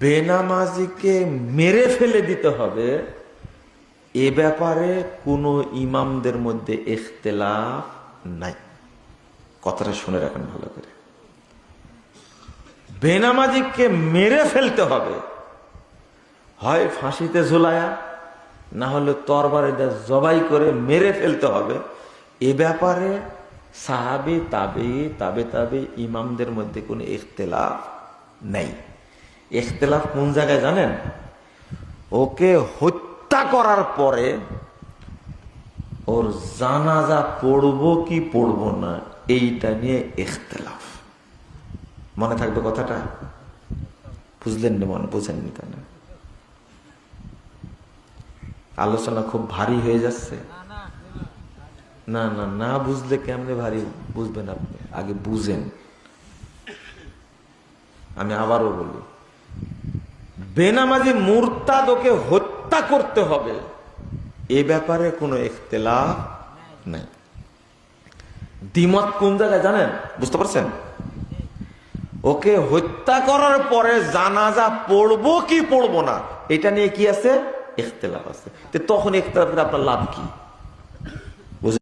বেনামাজিকে মেরে ফেলে দিতে হবে, এ ব্যাপারে কোনো ইমামদের মধ্যে ইখতিলাফ নাই। কথাটা শুনে রাখেন ভালো করে। বেনামাজিকে মেরে ফেলতে হবে, হয় ফাঁসিতে ঝুলায়া, না হলে তরবারে জবাই করে মেরে ফেলতে হবে। এ ব্যাপারে সাহাবী তাবে ইমামদের মধ্যে কোনো ইখতিলাফ নেই। ইখতিলাফ কোন জায়গায় জানেন? ওকে হত্যা করার পরে ওর জানাজা পড়বো কি পড়বো না, এইটা নিয়ে ইখতিলাফ। মনে থাকবে কথাটা? বুঝলেন না? মনে বোঝেননি তা না? আলোচনা খুব ভারী হয়ে যাচ্ছে। না না না, বুঝলে কেমনে ভারী বুঝবেন আপনি? আগে বুঝেন। আমি আবারও বলি, বেনামাজি মুরতাদ ওকে হত্যা করতে হবে, এ ব্যাপারে কোনো ইখতিলাফ নাই। দ্বিমত কোন জায়গায় জানেন? বুঝতে পারছেন? ওকে হত্যা করার পরে জানাজা পড়বো কি পড়বো না, এটা নিয়ে কি আছে? ইখতিলাফ আছে। তখন ইখতিলাফের আপনার লাভ কি?